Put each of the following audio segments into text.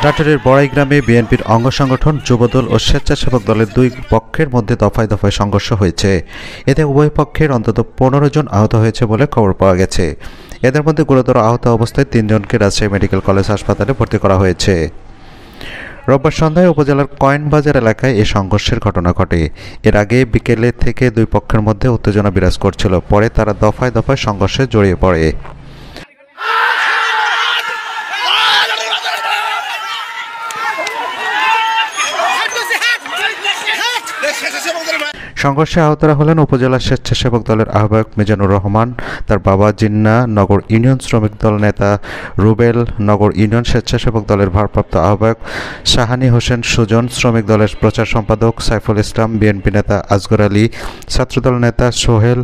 নাটোরের বড়াইগ্রামে বিএনপির অঙ্গ সংগঠন, যুবদল ও স্বেচ্ছাসেবক দলের দুই পক্ষের মধ্যে দফায় দফায় সংঘর্ষ হয়েছে। এতে উভয় পক্ষের অন্তত 15 জন আহত হয়েছে বলে খবর পাওয়া গেছে। এদের মধ্যে গুরুতর আহত অবস্থায় 3 জনকে রাজশাহী মেডিকেল কলেজ হাসপাতালে ভর্তি করা হয়েছে। রোববার সন্ধ্যায় উপজেলার কয়েনবাজার এলাকায় এ সংঘর্ষের ঘটনা ঘটে। এর আগে বিকেলে থেকে দুই পক্ষের মধ্যে উত্তেজনা বিরাজ করছিল। পরে তারা দফায় দফায় সংঘর্ষে জড়িয়ে পড়ে। সংঘর্ষে আহতরা হলেন উপজেলা স্বেচ্ছাসেবক দলের আহ্বায়ক মিজানুর রহমান, তার বাবা জিন্না, নগর ইউনিয়ন শ্রমিক দল নেতা রুবেল, নগর ইউনিয়ন স্বেচ্ছাসেবক দলের ভারপ্রাপ্ত আহ্বায়ক শাহানি হোসেন সুজন, শ্রমিক দলের প্রচার সম্পাদক সাইফুল ইসলাম, বিএনপি নেতা আসগর আলী, ছাত্রদল নেতা সোহেল,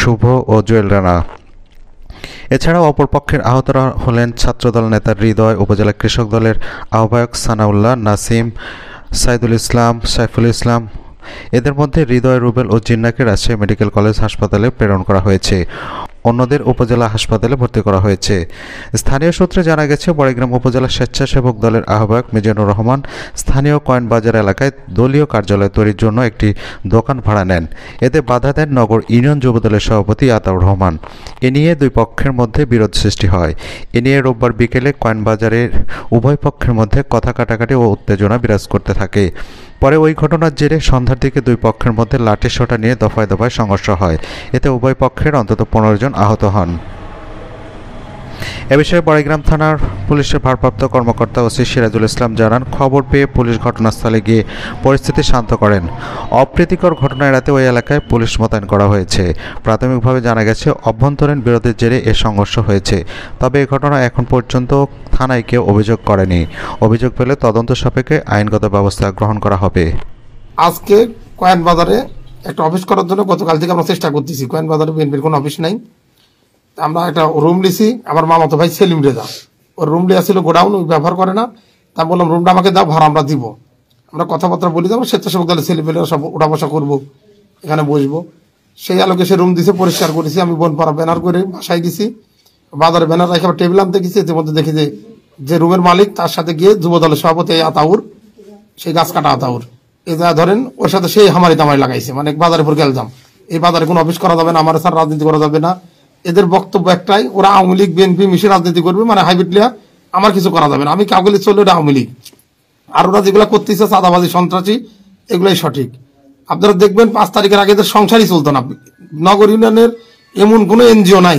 শুভ ও জুয়েল রানা। এছাড়াও অপরপক্ষের আহতরা হলেন ছাত্রদল নেতা হৃদয়, উপজেলা কৃষক দলের আহ্বায়ক সানাউল্লাহ, নাসিম, সাইদুল ইসলাম, সাইফুল ইসলাম। এদের মধ্যে হৃদয়, রুবেল ও জিন্নাকে রাজশাহী মেডিকেল কলেজ হাসপাতালে প্রেরণ করা হয়েছে। অন্যদের উপজেলা হাসপাতালে ভর্তি করা হয়েছে। স্থানীয় সূত্রে জানা গেছে, বড়াইগ্রাম উপজেলা স্বেচ্ছাসেবক দলের আহ্বায়ক মিজানুর রহমান স্থানীয় কয়েনবাজার এলাকায় দলীয় কার্যালয় তৈরির জন্য একটি দোকান ভাড়া নেন। এতে বাধা দেন নগর ইউনিয়ন যুবদলের সভাপতি আতাউর রহমান। এ নিয়ে দুই পক্ষের মধ্যে বিরোধ সৃষ্টি হয়। এ নিয়ে রোববার বিকেলে কয়েনবাজারের উভয় পক্ষের মধ্যে কথা কাটাকাটি ও উত্তেজনা বিরাজ করতে থাকে। পরে ওই ঘটনার জেরে সন্ধ্যার দিকে দুই পক্ষের মধ্যে লাঠিসোঁটা নিয়ে দফায় দফায় সংঘর্ষ হয়। এতে উভয় পক্ষের অন্তত 15 জন আহত হন। এ বিষয়ে বড়াইগ্রাম থানার পুলিশের ভারপ্রাপ্ত কর্মকর্তা ওসি সিরাজুল ইসলাম জানান, খবর পেয়ে পুলিশ ঘটনাস্থলে গিয়ে পরিস্থিতি শান্ত করেন। অপ্রীতিকর ঘটনা এড়াতে ওই এলাকায় পুলিশ মোতায়েন করা হয়েছে। প্রাথমিকভাবে জানা গেছে, অভ্যন্তরীণ বিরোধের জেরে এ সংঘর্ষ হয়েছে। তবে এ ঘটনা এখন পর্যন্ত থানায় কেউ অভিযোগ করেনি। অভিযোগ পেলে তদন্ত সাপেক্ষে আইনগত ব্যবস্থা গ্রহণ করা হবে। আজকে কয়েনবাজারে একটা অফিস করার জন্য গতকাল থেকে আমরা চেষ্টা করতেছি। কয়েনবাজারে বিএনপির কোনো অফিস নাই। আমরা একটা রুম লিছি, আমার মামাতো ভাই সেলিম রেজা, ওর রুম লিয়া ছিল গোডাউন, ওই ব্যবহার করে না। তা বললাম রুমটা আমাকে দাও, ভাড়া আমরা দিব। আমরা কথাবার্তা বলি, আমরা স্বেচ্ছাসেবক দলের ছেলেপেলেরা সব উঠা বসা করবো, এখানে বসবো। সেই আলোকে সে রুম দিছে, পরিষ্কার করেছি। আমি বনপাড়া ব্যানার করে বাসায় গেছি, বাজারে ব্যানার রেখে আবার টেবিল আনতে গেছি। এর মধ্যে দেখি যে রুমের মালিক, তার সাথে গিয়ে যুব দলের সভাপতি আতাউর, সেই গাছ কাটা আতাউর, এই যা ধরেন ওর সাথে সেই হামারি তামারি লাগাইছে, মানে বাজারে পর গেলজাম। এই বাজারে কোনো অফিস করা যাবে না, আমার স্যার রাজনীতি করা যাবে না। এদের বক্তব্য একটাই, ওরা আওয়ামী লীগ বিএনপি মিশে রাজনীতি করবে, মানে হাইব্রিড লিয়া আমার কিছু করা যাবে না, আমি কাউকে চললে এটা আওয়ামী লীগ। আর ওরা যেগুলো করতেছে চাঁদাবাজি, সন্ত্রাসী, এগুলাই সঠিক। আপনারা দেখবেন 5 তারিখের আগে এদের সংসারই চলতো না। নগর ইউনিয়নের এমন কোনো এনজিও নাই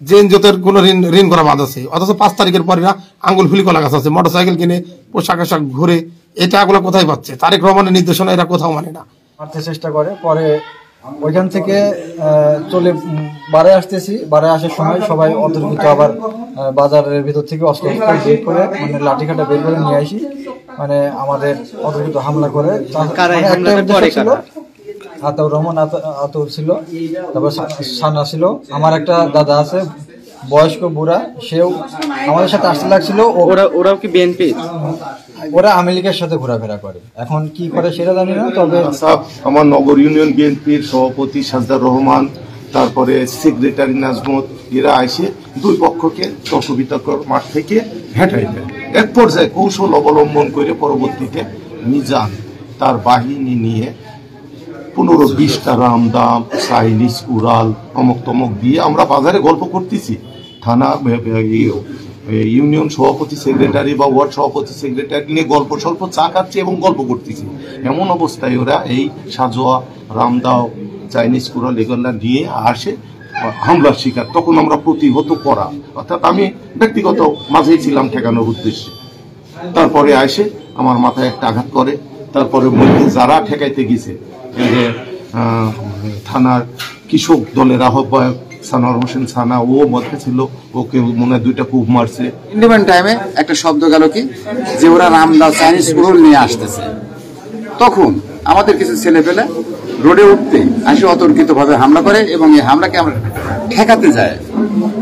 যে এনজিওতে কোনো ঋণ করা বাদ আছে, অথচ 5 তারিখের পরে আঙ্গুল ফুলি কলা গাছ আছে, মোটরসাইকেল কিনে পোশাক আশাক ঘুরে, এটা এগুলো কোথায় পাচ্ছে? তারেক রহমানের নির্দেশনা এরা কোথাও মানে না, মারতে চেষ্টা করে। পরে ওইখান থেকে চলে বাড়ে আসতেছি, বাড়ে আসার সময় সবাই অন্তর্ভুক্ত আবার বাজারের ভিতর থেকে অস্ত্র বের করে, মানে লাঠিকাটা বের করে নিয়ে আসি, মানে আমাদের অন্তর্ভুক্ত হামলা করে। আতাউর রহমান আতাউর ছিল, তারপর সানা ছিল, আমার একটা দাদা আছে বয়স্ক বুড়া, সেও আমাদের সাথে আসতে লাগছিল। ওরাও কি বিএনপি? ওরা আওয়ামী লীগের সাথে ঘোরাফেরা করে, এখন কি করে সেটা জানি না। তবে আমার নগর ইউনিয়ন বিএনপির সভাপতি সাজদার রহমান, তারপরে সেক্রেটারি নাজমত, এরা এসে দুই পক্ষকে তর্ক বিতর্ক মাঠ থেকে হেঁটাই দেয়। এক পর্যায়ে কৌশল অবলম্বন করে পরবর্তীতে মিজান তার বাহিনী নিয়ে 15-20টা রামদাম, সাইলিস, উড়াল, অমক তমক দিয়ে আমরা বাজারে গল্প করতেছি। থানা ইউনিয়ন সভাপতি সেক্রেটারি বা ওয়ার্ড সভাপতি সেক্রেটারি নিয়ে গল্প স্বল্প চা খাচ্ছি এবং গল্প করতেছি। এমন অবস্থায় ওরা এই সাজোয়া, রামদাও, চাইনিজ কুড়াল এগুলা নিয়ে আসে হামলার শিকার। তখন আমরা প্রতিহত করা, অর্থাৎ আমি ব্যক্তিগত মাঝেই ছিলাম ঠেকানোর উদ্দেশ্যে। তারপরে আসে আমার মাথায় একটা আঘাত করে। তারপরে মধ্যে যারা ঠেকাইতে গেছে, থানার কৃষক দলের আহ্বায়ক সানোয়ার হোসেন সানা, ও মধ্যে ছিল, ওকে মনে হয় 2টা কূপ মারছে। ইন্ডিপেন্ডেন্ট টাইমে একটা শব্দ গেল কি যে ওরা রামদাস চাইনিজ কুড়োল নিয়ে আসতেছে। তখন আমাদের কিছু ছেলে পেলে রোডে উঠতে আসে অতর্কিতভাবে হামলা করে, এবং এই হামলাকে আমরা ঠেকাতে যায়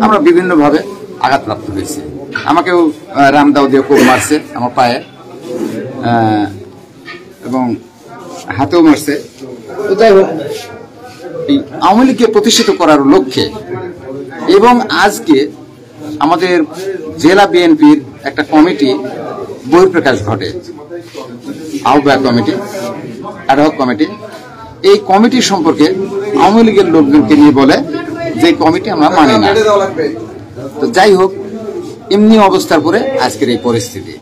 আমরা বিভিন্নভাবে আঘাতপ্রাপ্ত হয়েছি। আমাকেও রামদাও দিয়ে কূপ মারছে আমার পায়ে, এবং হাতেও মারছে। তো যাই হোক, এই আওয়ামী লীগকে প্রতিষ্ঠিত করার লক্ষ্যে এবং আজকে আমাদের জেলা বিএনপির একটা কমিটি বহিঃপ্রকাশ ঘটে। আহ্বায়ক কমিটি, অ্যাডহক কমিটি, এই কমিটি সম্পর্কে আওয়ামী লীগের লোকজনকে নিয়ে বলে যে কমিটি আমরা মানি না। তো যাই হোক, এমনি অবস্থার পরে আজকের এই পরিস্থিতি।